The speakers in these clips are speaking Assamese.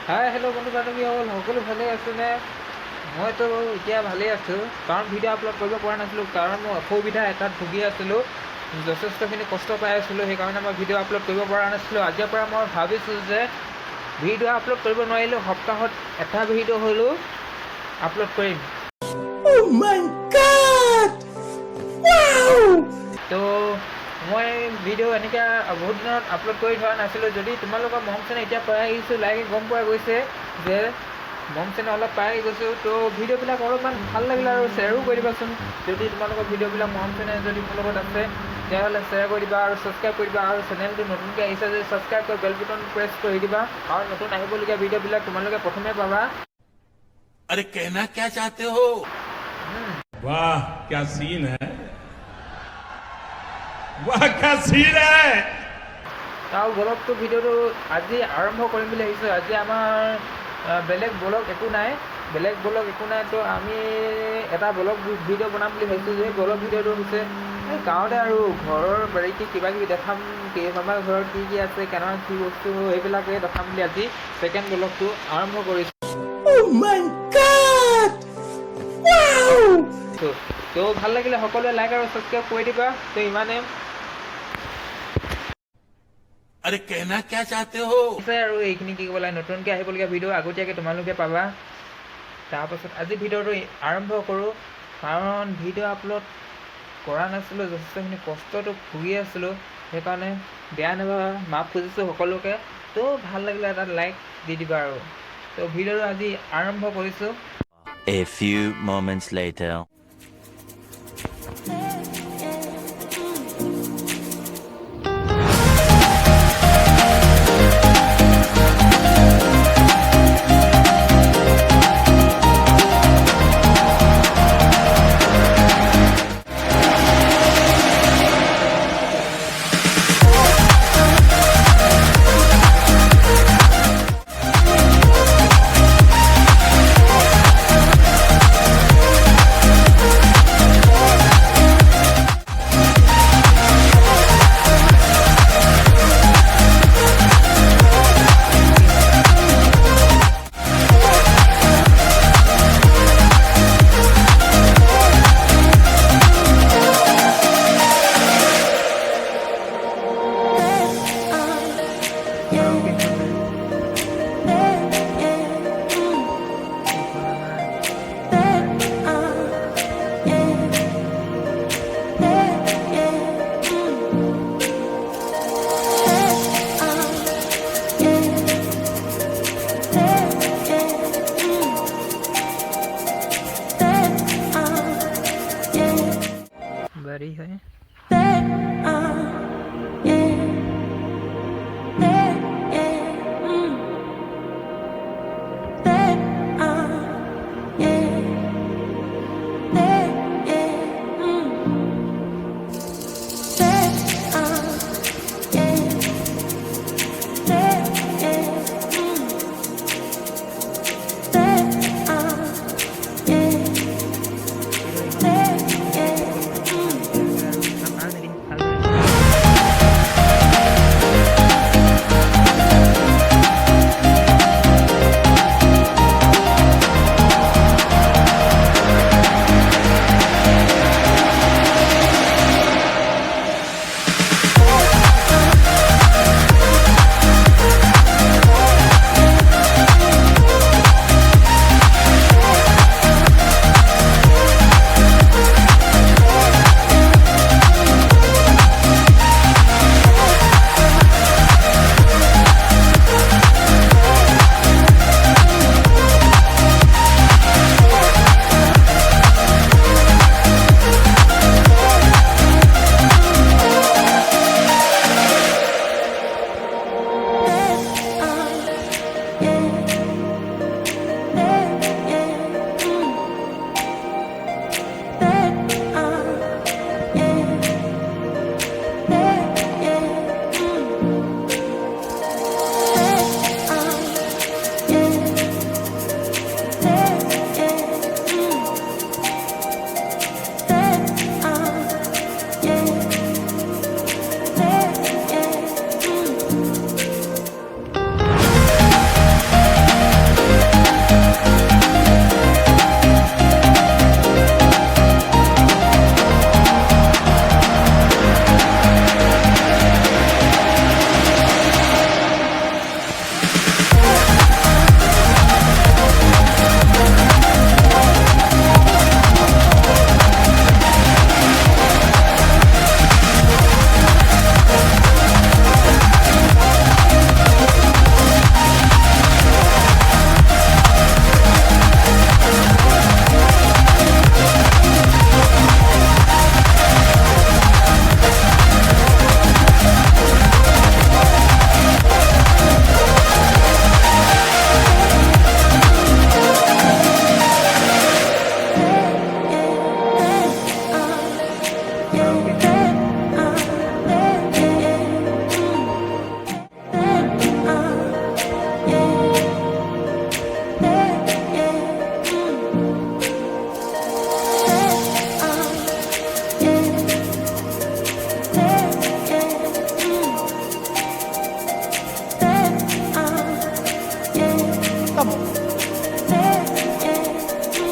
হাই হেল্ল' বন্ধু বান্ধৱীসকল, সকলো ভালে আছেনে? মইতো এতিয়া ভালেই আছোঁ, কাৰণ ভিডিঅ' আপলোড কৰিব পৰা নাছিলোঁ, কাৰণ মই অসুবিধা এটাত ভুগি আছিলোঁ, যথেষ্টখিনি কষ্ট পাই আছিলোঁ। সেইকাৰণে মই ভিডিঅ' আপলোড কৰিব পৰা নাছিলোঁ। আজিৰ পৰা মই ভাবিছোঁ যে ভিডিঅ' আপলোড কৰিব নোৱাৰিলেও সপ্তাহত এটা ভিডিঅ' হ'লেও আপলোড কৰিম। তো মই ভিডিঅ' এনেকৈ বহুত দিনত আপলোড কৰি থোৱা নাছিলোঁ। যদি তোমালোকৰ মৰম চেনেহ এতিয়া পাই আহিছোঁ, লাইকে গম পোৱা গৈছে যে মৰম চেনেহ অলপ পাই গৈছোঁ। তো ভিডিঅ'বিলাক অলপমান ভাল লাগিলে আৰু শ্বেয়াৰো কৰি দিবাচোন। যদি তোমালোকৰ ভিডিঅ'বিলাক মৰম চেনেহ যদি মোৰ লগত আছে তেতিয়াহ'লে শ্বেয়াৰ কৰি দিবা আৰু ছাবস্ক্ৰাইব কৰি দিবা। আৰু চেনেলটো নতুনকৈ আহিছে যদি ছাবস্ক্ৰাইব কৰি বেল বুটন প্ৰেছ কৰি দিবা, আৰু নতুন আহিবলগীয়া ভিডিঅ'বিলাক তোমালোকে প্ৰথমে পাবা। अरे कहना क्या चाहते हो? वाह क्या सीन है, वाह क्या सीन है। আৰু ব্লগটো ভিডিঅ'টো আজি আৰম্ভ কৰিম বুলি ভাবিছোঁ। আজি আমাৰ বেলেগ ব্লগ একো নাই, তো আমি এটা ব্লগ ভিডিঅ' বনাম বুলি ভাবিছোঁ। যে ব্লগ ভিডিঅ'টো হৈছে গাঁৱতে আৰু ঘৰৰ বাৰীতে কিবা কিবি দেখাম, আমাৰ ঘৰত কি কি আছে, কেনেকুৱা কি বস্তু, সেইবিলাকে দেখাম বুলি আজি ছেকেণ্ড ব্লগটো আৰম্ভ কৰিছোঁ। তো ভাল লাগিলে সকলোৱে লাইক আৰু ছাবস্ক্ৰাইব কৰি দিবা। তো ইমানে अरे कहना क्या चाहते हो? আৰু এইখিনি কি ক'ব লাগে, নতুনকৈ আহিবলগীয়া ভিডিঅ' আগতীয়াকৈ তোমালোকে পাবা। তাৰপাছত আজি ভিডিঅ'টো আৰম্ভ কৰোঁ, কাৰণ ভিডিঅ' আপলোড কৰা নাছিলোঁ, যথেষ্টখিনি কষ্টটো ভুগি আছিলোঁ। সেইকাৰণে বেয়া নাপাবা, মাফ খুজিছোঁ সকলোকে। তো ভাল লাগিলে এটা লাইক দি দিবা আৰু। তো ভিডিঅ'টো আজি আৰম্ভ কৰিছোঁ। A few moments later.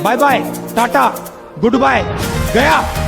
Bye bye, tata, good bye, गया।